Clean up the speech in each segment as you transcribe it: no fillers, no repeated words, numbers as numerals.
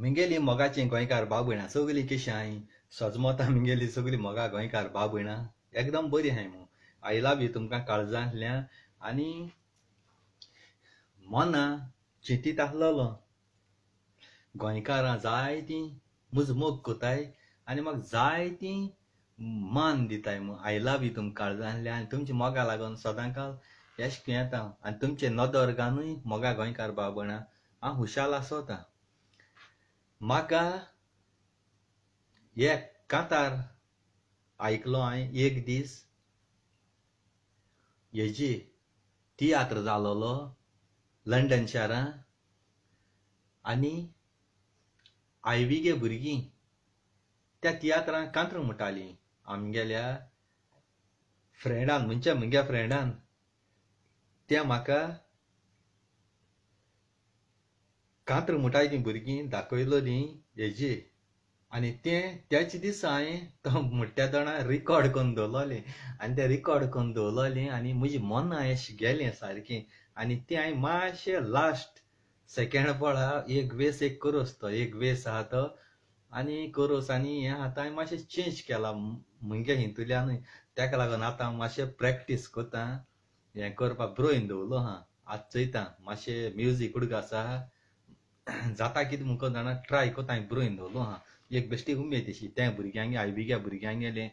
मिंगेली मोगाची गोंयकार भाव भयणां सगलीं कशीं हाय सजमोता मिंगेली सगलीं मोगा गोंयकार भाव भयणां एकदम बरी हाय मू आय लव यू तुमकां काळजांतल्या आनी मोना चिंतीत आसलोलो गोंयकारां जायतीं मुज मोग कोताय आनी म्हाका जायतीं मान दिताय मू आय लव यू तुमकां काळजांतल्या आनी तुमच्या मोगा लागून सदांकाळ येशक येता आनी तुमचे नदरगानूय मोगा गोंयकार भाव भयणां हांव हुशाल आसोता म्हाका एक कांतार आयकलो हांवें एक दीस हेजी तियात्र जालोलो लंडन शारां आनी आयविगे भुरगीं त्या तियात्रांत कांतर म्हणटालीं आमगेल्या फ्रेंडान म्हणजे म्हज्या फ्रेंडान त्या म्हाका कांतर म्हणटाय तीं भुरगीं दाखयलोलीं हेजी आनी त्याच दिसा हांवें तो म्हणटा तोणा रिकॉर्ड करून दवरलोलें आनी तें रिकॉर्ड करून दवरलोलें आनी म्हजी मनां अशें गेलें सारकें आनी तें हांवें मातशें लास्ट सेकेंड पळा एक वेस एक कोरोस तो एक वेस आहा तो आनी कोरोस आनी हें आतां हांवें मातशें चेंज केलां म्हज्या हितूंतल्यानूय तेका लागून आतां मातशें प्रॅक्टीस कोतां हें करपाक बरोवन दवरलो आहा आतां चयतां मातशें म्युजीक उडोवंक आसा जाता कितें म्हणून कोन्न जाणा ट्राय कोता हांवें बरोवन दवरलो आहा एक बेश्टी उमेद अशी त्या भुरग्यांगे आयबिग्या भुरग्यांगेलें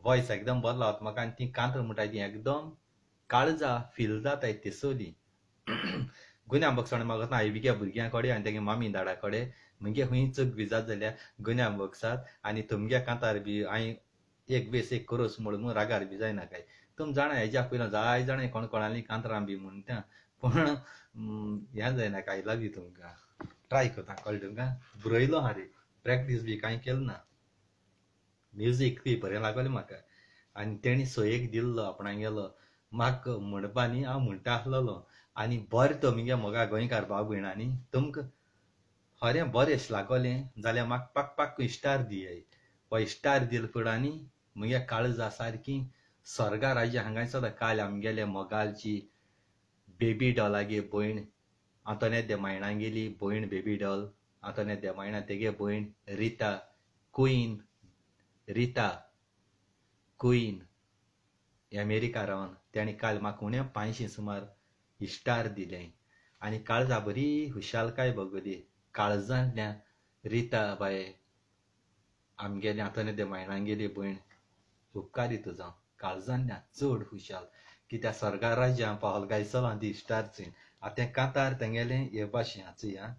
वॉयस एकदम बरो लागता म्हाका आनी ती कांतर म्हणटाय ती एकदम काळजा फील जाताय तेसोली गुन्या बॉक्साण म्हाका आयबिग्या भुरग्यां कडेन आनी तेगे मामी दाडा कडेन म्हगे खंय चूक बी जात जाल्यार गुन्या बॉक्सात आनी तुमगे कांतार बी हांवें एक बेस एक करोस म्हणून रागार बी जायना काय तुम जाणा हेज्या पयलो जाय जाणां कोण कोणाली कांतरां बी म्हणटा पूण हें जायना काय लव यू तुमकां ट्राय कोता कळ्ळें तुमकां बरयलो आहा रे प्रॅक्टीस बी कांय केलो ना म्युजीक बी बरें लागलें म्हाका आनी तेणी सोयेक दिल्लो आपणागेलो म्हाका म्हणपा न्ही हांव म्हणटा आसलोलो आनी बरें तो म्हगे मोगा गोंयकार भाव भयणांनी तुमकां खरें बरें अशें लागोलें जाल्यार म्हाका पाक पाक स्टार दियाय हो स्टार दिले फुडांनी म्हगे काळजा सारकी स्वर्गा राज्य हांगा सदां काल आमगेले मोगालची बेबी डॉलागे भयण आंतोने दे मायणांगेली भयण बेबी डॉल आंतोने दे मायणा तेगे भयण रिता क्वीन अमेरिका रावन तेणी काल म्हाका उणें 500 सुमार स्टार दिलें आनी काळजा बरी हुशालकाय भोगली काळजांतल्यान रिता बाये आमगेले आंतोने दे मायणांगेली भयण उपकारी तुजो काळजांतल्यान चड हुशाल कित्याक स्वर्गा राज्यां पावल काय चलो दी स्टारची आतां कांतार तेंगेलें हे भाशेची आं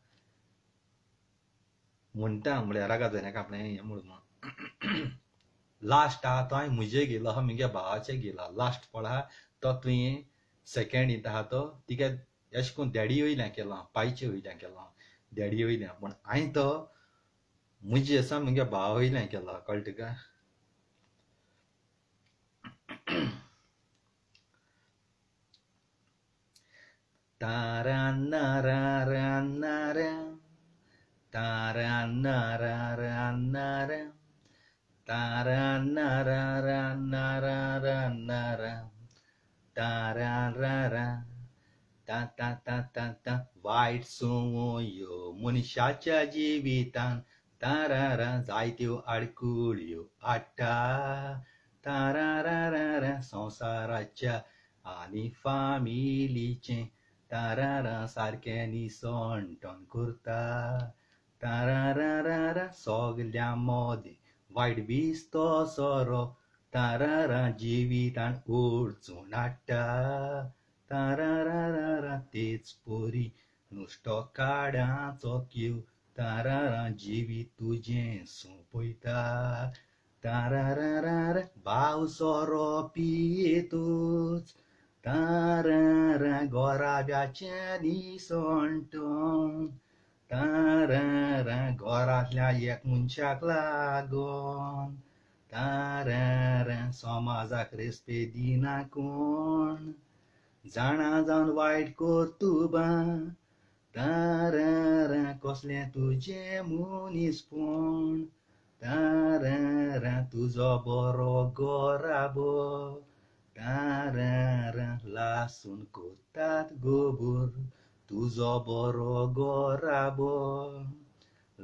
म्हणटा म्हळ्यार रागा जायनाका आपणें हें म्हणून लास्ट आहा तो हांवें म्हजे गेलो आहा म्हगे भावाचे गेलो लास्ट पळा तो तुवें सेकेंड हित आहा तो तिका अशें करून देडी वयल्यान केलो पांयचे वयल्यान केलो देडी वयल्यान पूण हांवें तो म्हजे आसा म्हगे भावा वयल्यान केलो कळ्ळें तुका तारान्नारान्नारा तारान्नारान्नारा तारान्नारान्नारा तारारारा ता ता ता ता ता वायट संवयो मनशाच्या जिवितान तारारा जायत्यो आडकुळ्यो हाडटा तारारारा संवसाराच्या आनी फामिलीचें तारारा सारकें निसंटोन करता तारारारा सोगल्या मोदे वायट बिस्तो सोरो तारारा जिवितान ओडचून हाडटा तारारारा तेच पोरी नुस्तो काडाचो क्यू तारारा जिवीत तुजें सोंपयता तारारारा भाव सोरो पियेतूच तारारा गोराब्याचें निसंटोन तारारा घरांतल्या एक मनशाक लागोन तारारा समाजाक रेस्पेद दिना कोण जाणा जावन वायट कर्तुबां तारारा कसलें तुजें मनीसपण तारारा तुजो बरो गोराबो तारारा लासून कोतात गोबूर तुजो बरो गोराबो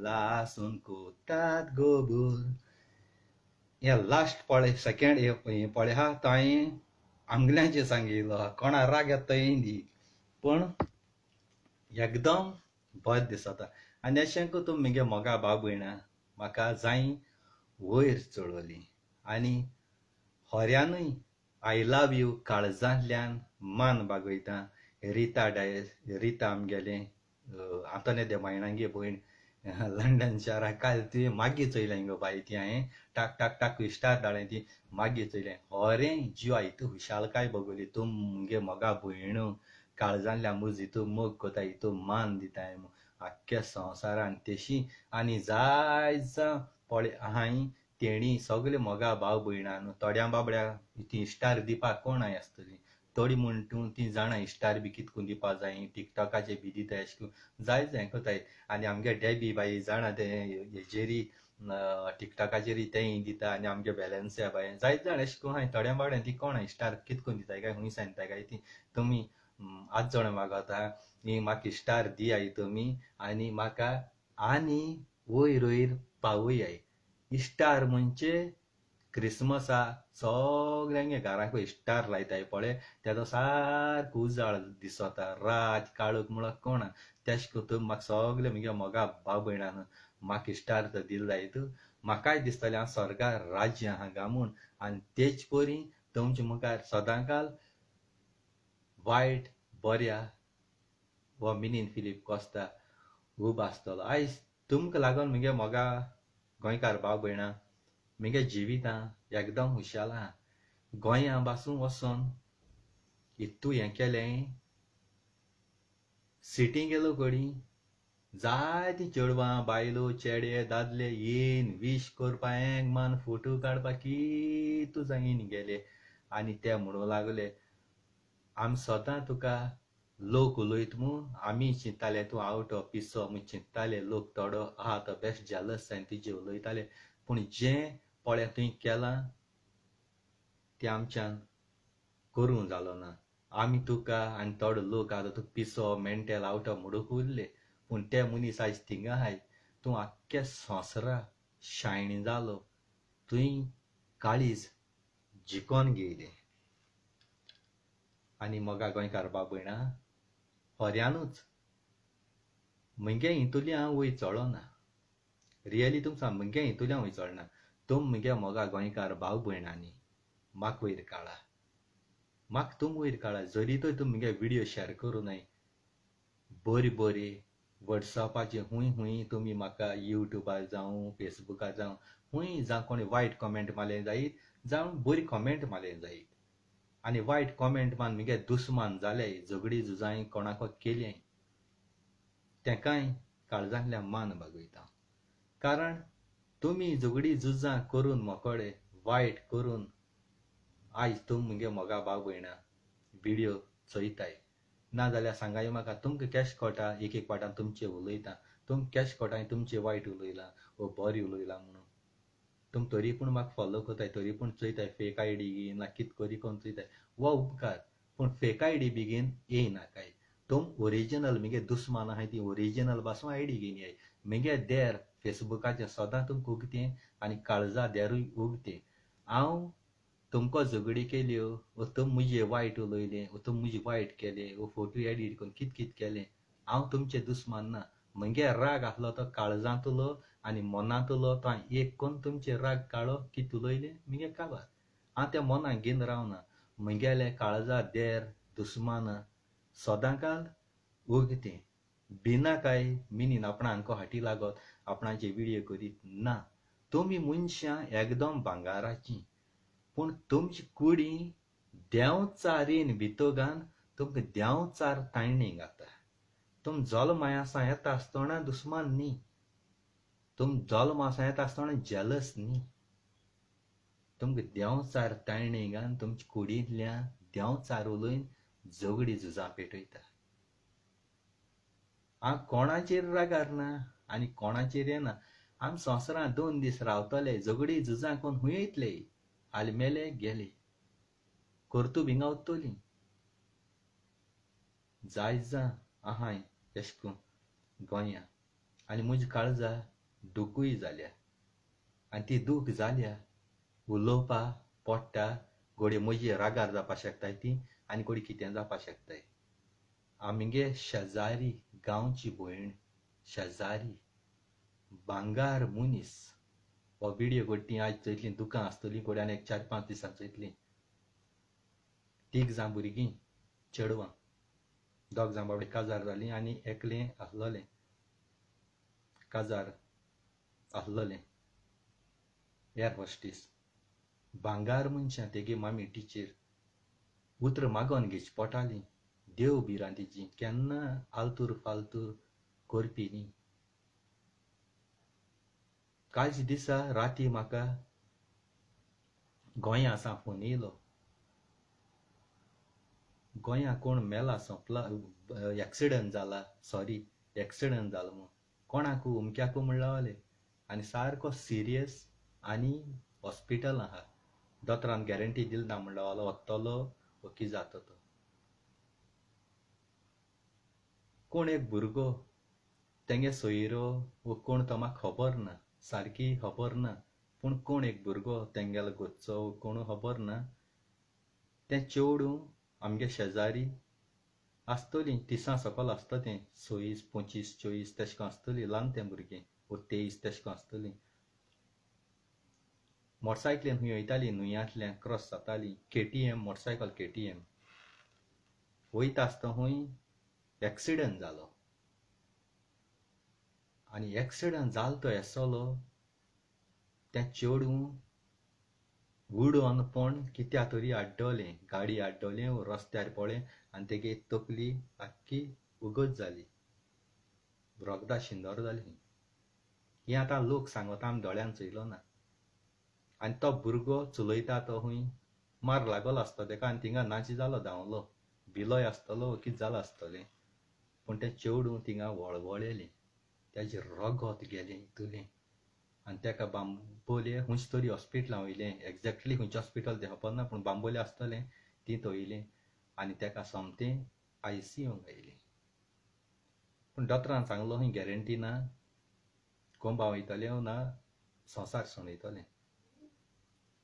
लासून कोतात गोबूर. हे लास्ट पळे सेकंड हे पळे हा तो हांवें आमगल्यांचेर सांगिल्लो कोणा राग येता दी पण एकदम बरें दिसता. आनी अशें करून तूं म्हगे मोगा भाव भयणा म्हाका जायी वयर चडोवली आनी खोऱ्यानूय आय लव यू काळजांतल्यान मान बागयता. रिता आमगेलें आंतोने दे मायणांगे भयण लंडन शाराक काल तुवें मागी चोयलें गो बाय ती हांवें टाक टाक टाक स्टार धाडलें ती मागी चोयलें. खोरें जिवा हितू खुशालकाय बगोली तूं मुगे मोगा भयणू काळजांतल्या मूज हितू मोग कोता हितू मान दिताय आख्ख्या संवसारान तेशी. आनी जायत जावं पळय हांवें तेणी सगळे मोगा भाव भयणां न्हू थोड्यां बाबड्या ती स्टार दिवपाक कोणाय आसतली थोडी म्हण तूं ती जाणां स्टार बी कितकून दिवपा जाय टिकटॉकाचेर बी दिताय अशें करून जायत हें कोताय. आनी आमगे डॅबी बाई जाणा ते हेजेरी टिकटॉकाचेर तेंय दिता आनी आमगे बॅलन्सा बाय जायत जाण अशें करून हांवें थोड्या बाबड्यांक ती कोणाय स्टार कितकून दिताय काय खूंय सांगताय काय ती तुमी आज जण मागता नी म्हाका स्टार दियाय तुमी आनी म्हाका आनी वयर वयर पावयाय. स्टार म्हणजे क्रिसमसा सगळ्यांगे घरांक स्टार लायताय पळय तेजो सारको उजाळ दिसता रात काळोख म्हणून कोणा तेश कोतून म्हाका सगळे म्हगे मोगा भाव भयणान म्हाका स्टार तो दिल जायत. म्हाकाय दिसतालें हांव स्वर्गार राज्य आहा गा म्हूण आनी तेच परी तुमचे मुखार सदांकाल वायट बऱ्या हो मिनीन फिलीप कोस्ता खूब आसतलो. आयज तुमकां लागून म्हगे मोगा गोंयकार भाव भयणां म्हगे जिवितां एकदम खुशाल आहा. गोंयां पासून वचोन हितू हें केलें सिटी गेलो घडी जायतीं चेडवां बायलो चेडे दादले येन वीश करपा एक मान फोटो काडपा कितू जायीन गेले आनी ते म्हणूं लागले आमी सदां तुका लोक उलयत म्हूण आमी चिंत्ताले तूं आवट ऑफ पिसो म्हूण चिंत्ताले लोक थोडो आहा तो बेस्ट जेलस जायन तुजेर उलयताले पूण जें पळय तुवें केलां तें आमच्यान करूं जालो ना. आमी तुका आनी थोडो लोक आतां तुका पिसो मेंटल आवट ऑफ म्हणूंक उरले पूण ते मनीस आयज थिंगा आहाय तूं आख्ख्या संवसारा शायन जालो तुवें काळीज जिखोन घेयलें. आनी मोगा गोंयकार भाव भयणां खोऱ्यानूच म्हगे हितूंतल्यान हांव वयर चडोना रियली तुमकां सांग म्हगे हितूंतल्यान वयर चडना. तुम म्हगे मोगा गोंयकार भाव भयणांनी म्हाका वयर काडा म्हाका तुम वयर काडा जरी तर तुमी म्हगे व्हिडियो शेअर करूनय बरी बरी वॉट्सॅपाचेर खूंय तुमी म्हाका युट्यूबार जावं फेसबुकार जावं खूंय जावं कोणी वायट कॉमेंट मारलें जायत जावं बरी कॉमेंट मारलें जायत आनी वायट कॉमेंट मान म्हगे दुस्मान जाले झगडी झुजाय कोणाको केलें तेकाय काळजांतल्यान मान बागयता. कारण तुमी झगडी झुजां करून मोकोडे वायट करून आयज तुम म्हगे मोगा भाव भयणां व्हिडिओ चोयताय नाजाल्यार सांगाय म्हाका तुमकां केश कोटा एक एक पाटां तुमचे उलयता तुम केश कोटाय तुमचे वायट उलयलां वो बरें उलयलां म्हणून तुम तरी पूण म्हाका फॉलो कोताय तरी पूण चोयताय फेक आयडी घेवन ना कित करी कोन्न चोयताय वो उपकार पूण फेक आयडी बेगीन येयनाकाय. तुम ओरिजिनल म्हगे दुस्मान आहाय ती ओरिजिनल पासून आयडी घेवन येयाय. म्हगे देर फेसबुकाचेर सदां तुमकां उगतें आनी काळजा देरूय उगतें. हांव तुमको झगडी केल्यो वो तुम मुजे वायट उलयलें वो तुम मुजे वायट केलें वो फोटो एडिट करून कित कित केलें हांव तुमचें दुस्मान ना. म्हगे राग आसलो तो काळजांतलो आनी मनांतलो तो हांवें एक कोन्न तुमचे राग काडलो कित उलयलें म्हगे काबार हांव त्या मनाक घेवन रावना. म्हगेले काळजा देर दुस्मान सदांकाल उगतें बिना काय मिनीन आपणांको हाटी लागत आपणाचे व्हिडिओ करीत ना. तुमी मनशां एकदम भांगाराचीं पूण तुमची कुडी देंवचारेन भितो घान तुमकां देंवचार तायणी घाता. तुम जल्मा आसा येता आसतना दुस्मान न्ही तुम जल्मा आसा येता आसतना जेलस न्ही तुमकां देंवचार तायणी घान तुमचे कुडींतल्यान देंवचार उलयन झगडी झुजां पेटयता. हांव कोणाचेर रागार ना आनी कोणाचेर येना. आमी संवसारांत 2 दीस रावतले झगडी झुजां कोन्न खूंय येतले हाल मेले गेले करतू बिंगा उत्तोली जायत जां आहाय तेश कोन्न गोंयां आनी म्हजी काळजां दुखूय जाल्या आनी ती दूख जाल्या उलोवपा पडटा घोडी म्हजी रागार जावपा शकताय ती आनी घोडी कितें जावपा शकताय आमगे शेजारी गांवची भयण शेजारी भांगार मनीस हो व्हिडिओ घोडी आज चयतली दुकां आसतली घोडी आनी 4-5 दिसां चयतली तीग जां भुरगीं चेडवां दोग जां बाबडे काजार जालीं आनी एकलें आसलोलें काजार आसलोलें एअर होस्टेस भांगार मनशां तेगे मामी टिचर उतर मागोन घेवची पडटालीं देव बिरां तिची केन्ना आलतूर फालतूर करपी न्ही कांयच दिसा राती म्हाका गोंया सां फोन येयलो गोंया कोण मेला सोंपला एक्सिडंट जाला सॉरी एक्सिडंट जालो म्हूण कोणाकू उमक्याकू म्हण लावले आनी सारको सिरियस आनी हॉस्पिटल आहा दोतोरान गॅरंटी दिली ना म्हण लावलो वतलो वो कितें जाता तो कोण एक भुरगो तेंगे सोयरो वो कोण तो म्हाका खबर ना सारकी खबर ना पूण कोण एक भुरगो तेंगेलो गोच्चो कोण खबर ना तें चेवडू आमगे शेजारी आसतलीं तिसां सकयल आसता तें 26-25-24 तेशें को आसतलीं ल्हान तें भुरगें वो 23 तेशें को आसतलीं मोटरसायकलीन खूंय वयतालीं न्हुंयांतल्यान क्रॉस जातालीं KTM मोटरसायकल KTM वयता आसता खूंय एक्सिडंट जालो आनी एक्सिडंट जालो तो येसलो तें चेडूं उडोवन पण कित्या तरी आड्डोलें गाडी आड्डोलें वो रस्त्यार पडलें आनी तेगे तकली आख्खी उगत जाली रोगदा शिंदोर जाली हें आतां लोक सांगता आमी दोळ्यान चयलो ना आनी तो भुरगो चलयता तो खूंय मार लागलो आसता तेका आनी थिंगा नाची जालो धांवलो भिलोय आसतलो कितें जालें आसतलें पूण तें चेडूं थिंगा वळवळेलें तेजें रगत गेलें हितूलें आनी तेका बांबोले खंयच तरी हॉस्पिटलां वयलें एक्झॅक्टली खंयचें हॉस्पिटल तें खबर ना पूण बांबोले आसतलें तीं थंयलें आनी तेका सोमतें ICU व्हेलें पूण दोतोरान सांगलो खंय गॅरंटी ना कोंबा वयतलें वो ना संवसार सोडयतलें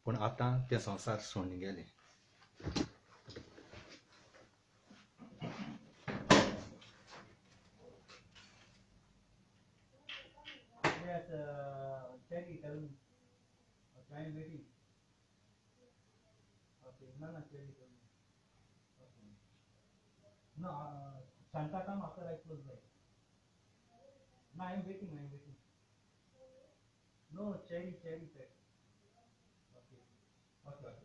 पूण आतां तें संवसार सोडून गेलें No, Santa come after I close by. No, I am waiting. No, cherry pack. Okay.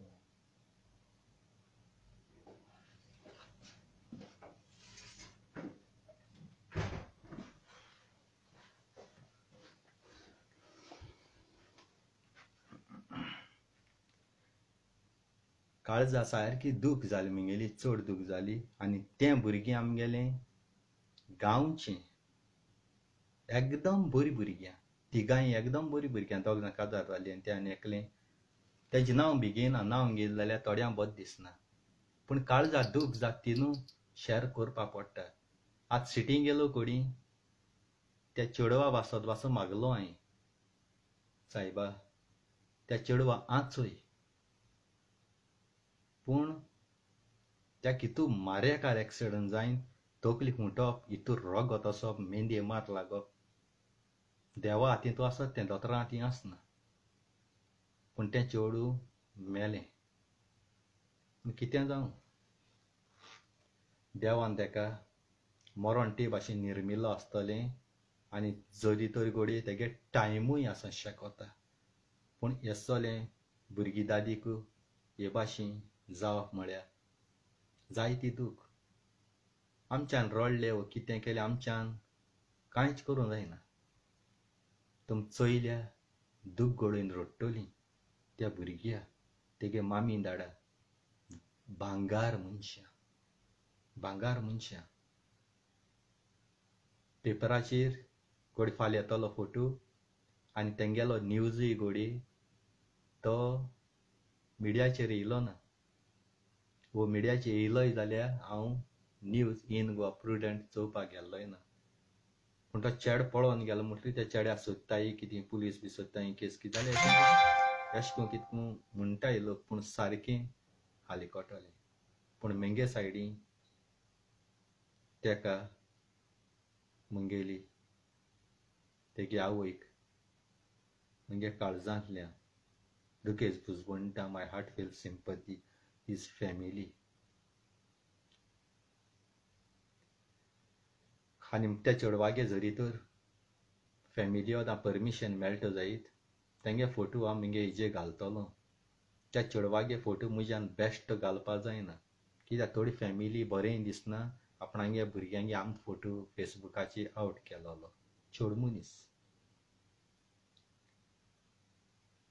काळजां सारकी दूख जाली म्हगेली चड दूख जाली आनी तें भुरगें आमगेलें गांवचें एकदम बरीं भुरग्यां तिगांय एकदम बरीं भुरग्यां दोग जाण काजार जालीं आनी तें आनी एकलें तेजें नांव बेगीना नांव घेतलें जाल्यार थोड्यांक बरें दिसना पूण काळजां दूख जाता तिनू शॅर करपा पडटा आज सिटींग गेलो कोडी त्या चेडवा वासत मागलो हांवें सायबा त्या चेडवा आचोय पूण त्या कितू मारेकार एक्सिडंट जायन तकली फुटप हितू रगत वचप मेंदये मार लागप देवा हातींत आसत तें दोतोरां हातीं आसना पूण तें चेडूं मेलें कितें जावं देवान तेका मरण ते भाशेन निर्मिल्लो आसतलें आनी जरी तर घोडी तेगे टायमूय आसा शेकोता पूण येसोलें भुरगीं दादीक हे भाशेन जावप म्हळ्यार जायती दूख आमच्यान रडले वो कितें केलें आमच्यान कांयच करूं जायना तुम चयल्या दूख घडोवन रडटलीं त्या भुरग्या तेगे मामी दाडा भांगार मनशां पेपराचेर घोडी फाल्यां येतलो फोटो आनी तेंगेलो न्यूजूय घोडी तो मिडियाचेर येयलो ना वो मिडियाचेर येयलोय जाल्यार हांव न्यूज इन गोवा प्रुडंट चोवपाक गेल्लोय ना पूण तो चेड पळोवन गेलो म्हणटरी त्या चेड्याक सोदताय कितें पुलीस बी सोदताय केस कितें जालें अशें करून कितें म्हणटाय लोक पूण सारकें हाली कोटोलें पूण मेंगे सायडीन तेका मुंगेली तेगे आवयक मुगे काळजांतल्यान दुखेज बुजवणटा my heart feel sympathy his family आनी त्या चेडवागे जरी तर फॅमिली आतां परमिशन मेळटा जायत तेंगे फोटो हांव मुगे हेजेर घालतलों त्या चेडवागे फोटो म्हज्यान बेश्ट घालपा जायना कित्याक थोडी फॅमिली बरें दिसना आपणागे भुरग्यांगे आम फोटो फेसबुकाचेर आउट केलोलो चेड मनीस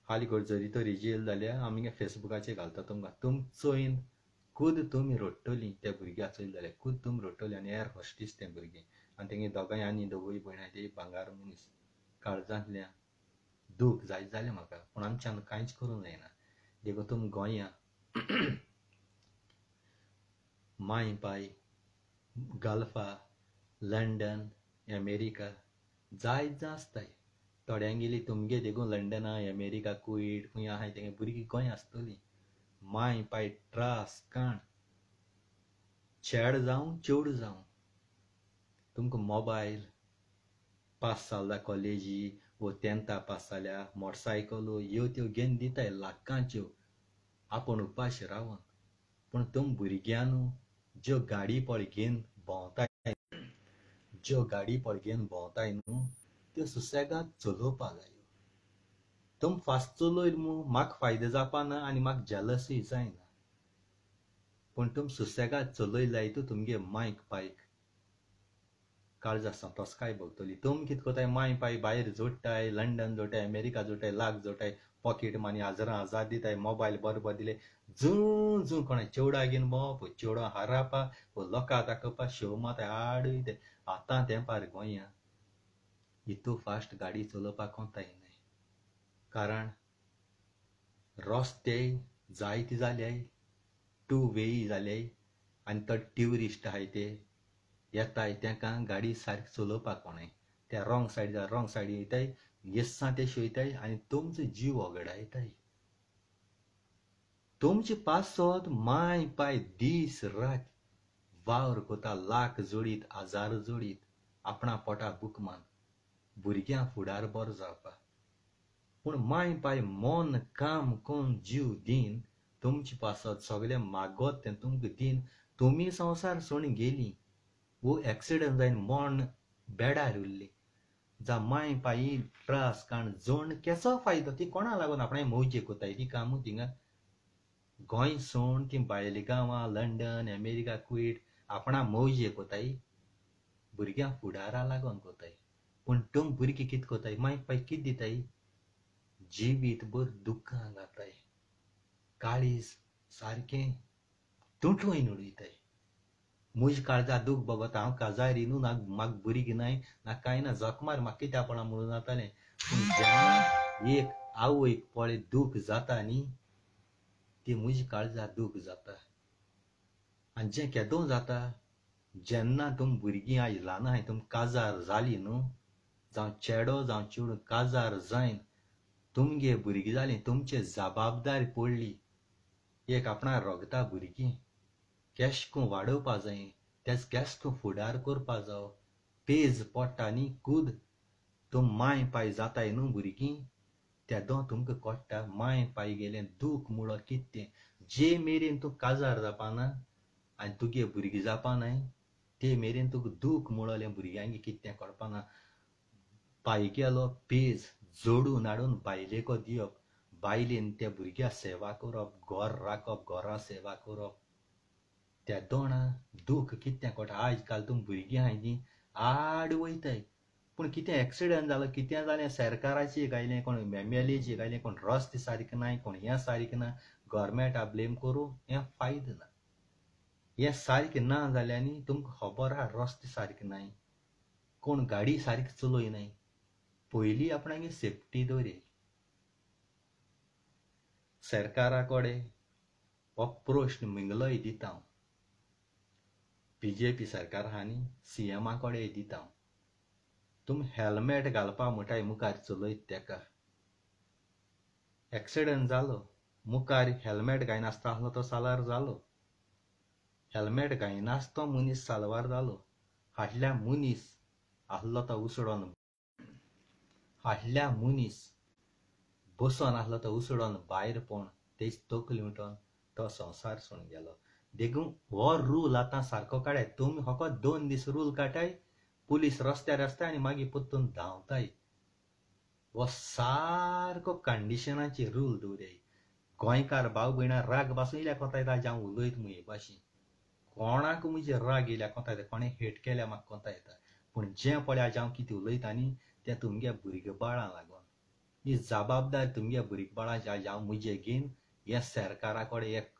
हाली घोड जरी तर हेजेर जाल्यार हांव मुगे फेसबुकाचेर घालता तुमकां तुम चोयन खुद तुमी रोडटलीं त्या भुरग्याक चोयलें जाल्यार खुद तुमी रोडटलीं आनी एर हॉस्टीस तें भुरगें आनी तेंगे दोगांय आनी दोगूय भयण आहाय ते भांगार मनीस काळजांतल्यान दूख जायत जालें म्हाका पूण आमच्यान कांयच करूंक जायना देखून तुम गोंया my pi Galpha London America जायत जां आसताय थोड्यांगेली तुमगे देखून लंडना अमेरिका कुवेट खंय आहाय तेंगे भुरगीं गोंय आसतलीं माय पाय त्रास काण चेड जावं चेड जावं तुमकां मोबायल पास जाल्या कॉलेजी वो 10th पास जाल्या मोटरसायकलो ह्यो त्यो घेवन दिताय लाखांच्यो आपूण उपाशी रावन पूण तुम भुरग्यां न्हू ज्यो गाडी पळ घेवन भोंवताय न्हू त्यो सुसेगाद चलोवपा जायो तुम फास्ट चलयत म्हूण म्हाका फायदो जावपा ना आनी म्हाका जेलसूय जायना पूण तुम सुसेगाद चलयत जायत तुमगे मायक पायक काळजा तोसकाय भोगतली तुम कितें कोताय माय पाय भायर जोडटाय लंडन जोडटाय अमेरिका जोडटाय लाख जोडटाय पॉकेट मनी हजार दिताय मोबायल बरोबर दिले जूं जूं कोणा चेवडा घेवन भोंवप चेवडो हारापा लोकां दाखोवपा शो मात आडूय ते आतां तेंपार गोंया इतू फास्ट गाडी चलोवपाक कोंताय न्हय कारण रस्ते जायते जाल्याय 2 वे जाल्याय आनी तो ट्युरिस्ट आहाय ते येताय तेंकां गाडी सारकी चलोवपाक कोणाय त्या रॉंग सायडी वयताय येस्सां ते शिवयताय आनी तुमचो जीव वगडायताय तुमचे पासत माय पाय दीस रात वावर कोता लाख जोडीत हजार जोडीत आपणा पोटा बुकमान भुरग्यां फुडार बरो जावपा पूण माय पाय मोन काम कोन्न जीव दीन तुमचे पासत सगळें मागोत तें तुमकां दीन तुमी संवसार सोडून गेलीं वो एक्सिडेंट जायन मोन बेडार उरली जा माय पायी त्रास काण जोण केसो फायदो ती कोणा लागून आपणे मौजे कोताय ती कामू थिंगा गोंय सोड ती भायली गांवां लंडन अमेरिका कुवेट आपणा मौजे कोताय भुरग्यां फुडारा लागून कोताय पूण तुम भुरगीं कितें कोताय माय पाय कितें दिताय जिवीत भर दुख्खां घाताय काळीज सारकें तुटून उडयताय म्हज्या काळजा दूख बगत हांव काजारी न्हू म्हाका भुरगीं नाय ना कांय ना जखमार म्हाका कित्या पडा म्हणून जातालें पूण जेन्ना एक आवयक पळय दूख जाता न्ही ती म्हज्या काळजा दूख जाता आनी जें केदों जाता जेन्ना तुम भुरगीं आयज ल्हान आहाय तुम काजार जालीं न्हू जावं चेडो जावं चेडूं काजार जायन तुमगे भुरगीं जालीं तुमचे जबाबदारी पडली एक आपणा रोगता भुरगीं केशको वाडोवपा जाय तेच केशको फुडार करपा जावो पेज पडटा न्ही कूद तुम माय पाय जाताय न्हू भुरगीं तेदो तुमकां कोट्टा माय पाय गेलें दूख मुळो कितें जे मेरेन तूं काजार जावपाना आनी तुगे भुरगीं जावपानाय ते मेरेन तुका दूख मुळोलें भुरग्यांगे कितें कोडपाना पाय गेलो पेज जोडून हाडून बायलेको दिवप बायलेन त्या भुरग्या सेवा करप घोर राखप घोरा सेवा करप त्या दोणा दूख कितें कोटा आज काल तुम भुरगीं आहाय न्ही आड वयताय पूण कितें एक्सिडेंट जालो कितें जालें सरकाराची गायलें कोण MLAची गायलें कोण रस्ते सारके नाय कोण हें सारकें ना गव्हर्मेंटा ब्लेम करूं हें फायदो ना हें सारकें ना जाल्यार तुमकां खबर आहा रस्ते सारके नाय कोण गाडी सारकी चलयनाय पयलीं आपणागे सेफ्टी दवरय सरकारा कडेन हो प्रश्न मिंगलोय दिता हांव BJP सरकार आहा न्ही CM कडेन दिता हांव तुम हेल्मेट घालपा म्हणटाय मुखार चलयत तेका एक्सिडंट जालो मुखार हेल्मेट घायनासता आसलो तो सालार जालो हेल्मेट घायनास तो मनीस सालवार जालो फाटल्या मनीस आसलो तो उसडोन फाटल्या मनीस बसोन आसलो तो उसडोन भायर पोवन तेच तकली उठोन तो संवसार सोडून गेलो देखून हो रूल आतां सारको काडाय तुमी फकत 2 दीस रूल काटाय पुलीस रस्त्यार आसता आनी मागीर परतून धांवताय हो सारको कंडिशनाचे रूल दवराय गोंयकार भाव भयणां राग पासून इल्या कोता येता जावं उलयत मुये भाशेन कोणाक म्हजे राग येयल्या कोता येता कोणें हेट केल्या म्हाका कोता येता पूण जें पळय हांव कितें उलयता न्ही तें तुमगे भुरगेंबाळां लागून ही जबाबदारी तुमगे भुरगेंबाळांची हांव म्हजे घेवन हे सरकारा कडेन एक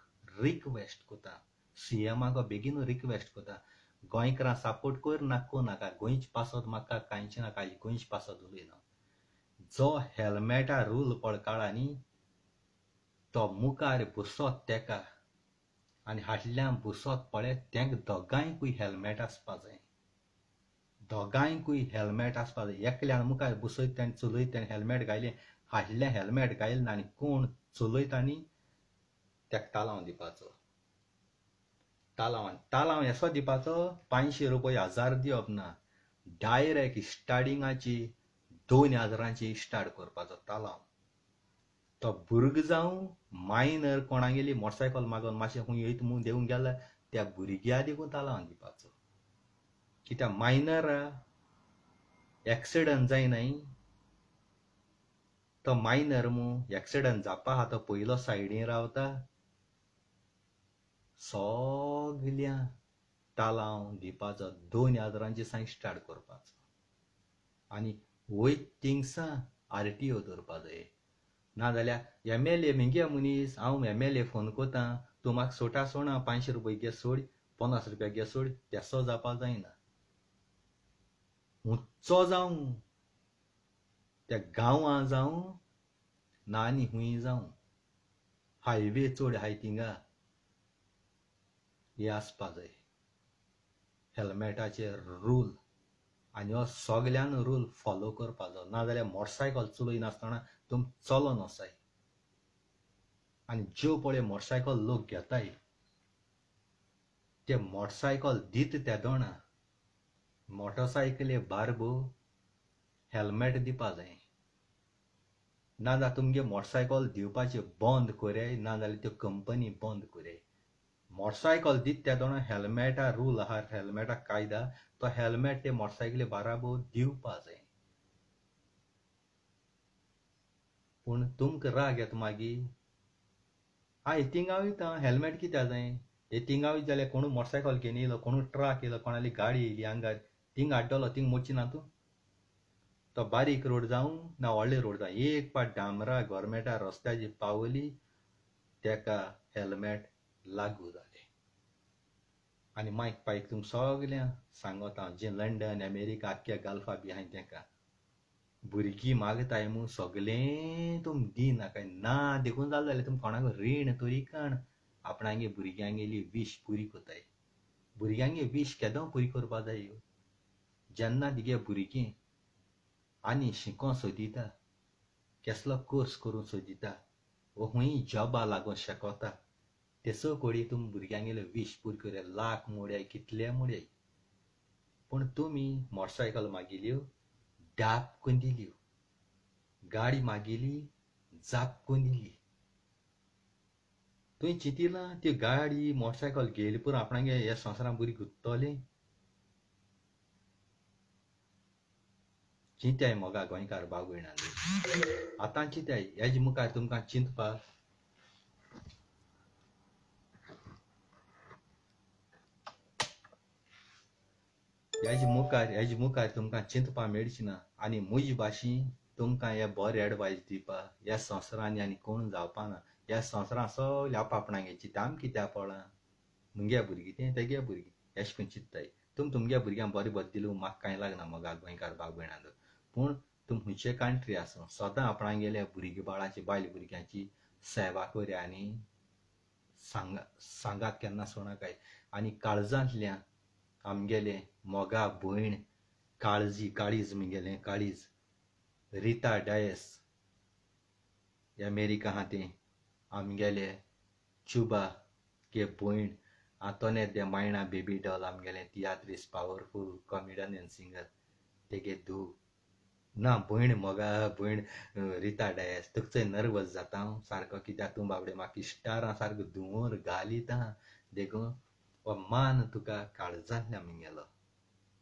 रिक्वेस्ट कोता सीएमाक बेगीन रिक्वेस्ट कोता गोंयकारां सपोर्ट कर नाको नाका गोंयच पासत म्हाका कांयच नाका गोंयच पासत उलयना जो हेल्मेटा रूल पळकाळा न्ही तो मुखार बसत तेका आनी फाटल्यान बसत पळय तेंक दोगांयकूय हेल्मेट आसपा जाय दोगांयकूय हेल्मेट आसपा जाय एकल्यान मुखार बसयत तेणें चलयत तेणें हेल्मेट घायलें फाटल्यान हेल्मेट घायलें ना आनी कोण चलयता न्ही तेका तालांव दिवपाचो तालांव असो दिवपाचो 500 रुपया 1000 दिवप ना डायरेक्ट स्टार्टिंगाची 2000 स्टार्ट करपाचो तालांव तो भुरगो जावं मायनर कोणागेली मोटरसायकल मागोन मातशें खूंय येयत म्हूण देवून गेल्या त्या भुरग्या देखून तालांव दिवपाचो कित्याक मायनर एक्सिडंट जायनाय तो मायनर म्हूण एक्सिडंट जावपा आहा तो पयलो सायडीन रावता सगल्यां तालांव दिवपाचो 2000 सावन स्टार्ट करपाचो आनी वयत थिंगसां RTO दवरपा जाय नाजाल्यार MLA म्हगे मनीस हांव MLA फोन कोता तूं म्हाका सोटा सोडा 500 रुपया घे सोड 50 रुपया घे सोड तेसो जावपा जायना हुंचो जावं त्या गांवां जावं ना आनी खूंय जावं हायवे चड हाय थिंगा हे आसपा जाय हेल्मेटाचे रूल आनी हो सगल्यान रूल फॉलो करपाचो नाजाल्यार मोटरसायकल चलयनासतना तुम चलोन वसाय आनी ज्यो पळय मोटरसायकल लोक घेताय ते मोटरसायकल दित त्या दोणा मोटरसायकले बारबो हेल्मेट दिवपा जाय नाजाल्यार तुमगे मोटरसायकल दिवपाचे बंद कोराय नाजाल्यार त्यो कंपनी बंद कोराय मोटरसायकल दित त्या दोणा हेल्मेटा रूल आहा हेल्मेटा कायदा तो हेल्मेट ते मोटरसायकले बाराबोर दिवपा जाय पूण तुमकां राग येता मागीर थिंगा वयता हेल्मेट कित्याक जाय थिंगा वयत जाल्यार कोणू मोटरसायकल घेवन येयलो कोणू ट्रक येयलो कोणाली गाडी येयली हांगा थिंग हाडटलो थिंग मोडचिना तूं तो बारीक रोड जावं ना व्हडले रोड जावं एक पाट डांबरा गोरमेंटा रस्त्याची पावली तेका हेल्मेट लागू जालें आनी मायक पायक तुम सगल्यां सांगता हांव जें लंडन अमेरिका आख्ख्या गल्फा बी आहाय तेंकां भुरगीं मागताय म्हूण सगलें तुम दिनाकाय ना देखून जालें जाल्यार तुम कोणाक रीण तरी काण आपणागे भुरग्यांगेली वीश पुरी कोताय भुरग्यांगे वीश केदो पुरी करपा जाय जेन्ना तिगे भुरगीं आनी शिकों सोदिता केसलो कोर्स करूं सोदिता वो खूंय जॉबा लागून शेकोता तेसो कोडी तुम भुरग्यांगेले वीश पुरी करे लाख मोड्याय कितले मोड्याय पूण तुमी मोटरसायकल मागिल्यो डाबकून दिल्यो गाडी मागिली जापकून दिली तुवें चिंतिलां त्यो गाडी मोटरसायकल घेयली पूण आपणागे ह्या संवसारांत बरी गुत्तोली चिंत्याय मोगा गोंयकार भाव भयणांनी आतां चिंत्याय हेजे मुखार तुमकां चिंतपाक हेजे मुखार तुमकां चिंतपा मेळची ना आनी म्हजे भाशेन तुमकां हे बरें एडवायस दिवपा ह्या संवसारांनी आनी कोण जावपा ना ह्या संवसारांत सगळे आपणागे चिंता आमी कित्याक पळा मुगे भुरगीं तें तेगे भुरगीं अशें करून चिंत्ताय तुमगे भुरग्यांक बरें बरें दिलें म्हाका कांय लागना मोगा गोंयकार भाव भयणांक पूण तुम खंयचे कंट्री आसूं सदां आपणागेल्या भुरगीं बाळाची बायल भुरग्यांची सेवा करया आनी सांगात केन्ना सोडनाकाय आनी काळजांतल्यान आमगेले मोगा भयण काळीज म्हगेलें काळीज रिता डायस अमेरिका हा तें आमगेले चुबा के भयण आतोने दे मायणा बेबी डॉल आमगेलें तियात्रीस पावरफुल कॉमेडियन एंड सिंगर तेगे धू ना भयण मोगा भयण रिता डायस तुका चोय नर्वस जाता हांव सारको कित्याक तूं बाबडे म्हाका इश्टार सारको धुंवर घालीत हा देखून हो मान तुका काळजांतल्यान म्हगेलो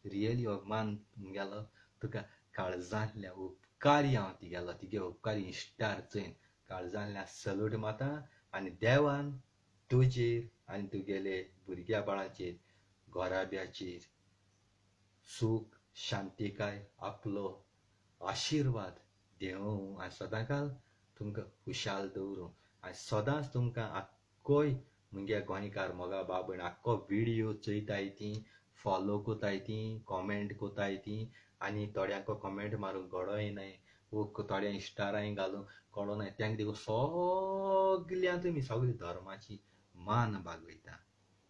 रियली हो मान म्हगेलो तुका काळजांतल्यान उपकारी हांव तिगेलो तिगे उपकारी इश्टार चोयन काळजांतल्यान सल्यूट मारता आनी देवान तुजेर आनी तुगेले भुरग्या बाळाचेर घोराब्याचेर सूख शांतिकाय आपलो आशिर्वाद देवूं आनी सदांकाल तुमकां खुशाल दवरूं आनी सदांच तुमकां आख्खोय मुगे गोंयकार मोगा बाबण आख्खो व्हिडियो चोयताय ती फॉलो कोताय ती कॉमेंट कोताय ती आनी थोड्यांक कॉमेंट मारूंक गडो येनाय वो थोड्या इश्टारांय घालूंक कळोनाय तेंक देखून सगल्यां तुमी सगळे धर्माची मान बागयता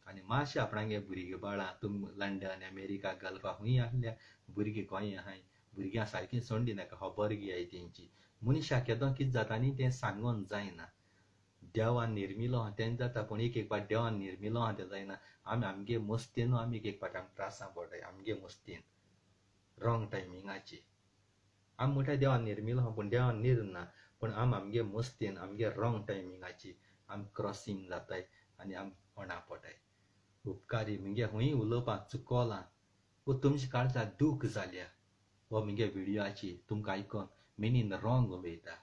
आनी मातशें आपणागे भुरगीं बाळां तुम लंडन अमेरिका गल्फा खूंय आहल्या भुरगीं गोंय आहाय भुरग्यां सारकीं सोंडी नाका खबर घेयाय तेंची मनशाक केदों कितें जाता न्ही तें सांगोन जायना देवान निर्मिलो आहा तें जाता पूण एक पाट देवान निर्मिलो आहा तें जायना आमगे मस्तेन आमी एक पाट आमी त्रासां पडटाय आमगे मस्तेन रॉंग टायमिंगाचेर आमी म्हणटाय देवान निर्मिलो आहा पूण देवान निर्ना पूण आमगे मस्तेन आमगे रॉंग टायमिंगाचेर आमी क्रॉसींग जाताय आनी आमी होणा पडटाय उपकारी मुगे खूंय उलोवपाक चुकोलां वो तुमच्या काळजांत दूख जाल्या वो मुगे व्हिडियोचेर तुमकां आयकोन मिनीन रॉंग उलयता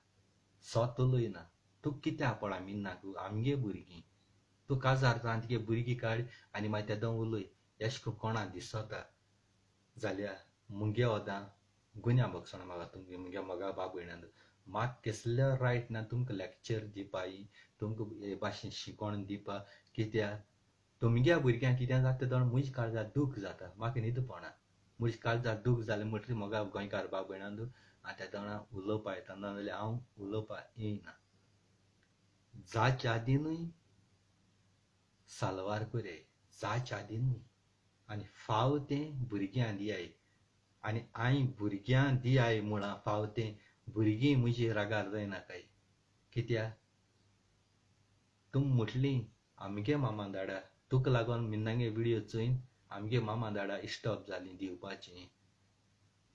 सोत उलयना तूं कित्याक पळा मिन्नाक आमगे भुरगीं तूं काजार जावन तुगे भुरगीं काड आनी मागीर तेदो उलय एश को कोणा दिसता जाल्यार मुगे ओदां गुन्या बक्षण म्हाका तुमगे मुगे मोगा बाब भयणांक म्हाका कसलो रायट ना तुमकां लॅक्चर दिवपाय तुमकां हे भाशेन शिकोण दिवपा कित्याक तुमगे भुरग्यांक कितें जाता तेदो म्हज्या काळजांत दूख जाता म्हाका न्हीद पडना म्हज्या काळजांत दूख जालें म्हणटरी मोगा गोंयकार बाब भयणांक आनी त्या दोना उलोवपा येता नाजाल्यार हांव उलोवपाक येयना जाच्या आदीनूय सालवार कोराय जाच्या आदीनूय आनी फाव तें भुरग्यां दियाय आनी हांवें भुरग्यां दियाय म्हूण फाव तें भुरगीं म्हजी रागार जायनाकाय कित्याक तुम म्हटलीं आमगे मामा दाडा तुका लागोन मिन्नागे व्हिडियो चोयन आमगे मामा दाडा स्टॉप जालीं दिवपाचीं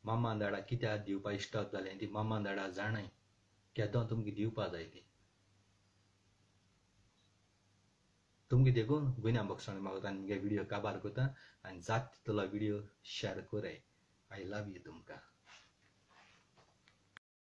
मामा दाडा कित्याक दिवपा स्टॉप जालें ती मामा दाडा जाणाय केदों तुमकां दिवपा जाय ती तुमकां देखून गुन्या बक्षण मागता आनी मुगे व्हिडियो काबार कोता आनी जाता तितलो व्हिडियो शेअर कोराय आय लव यू तुमकां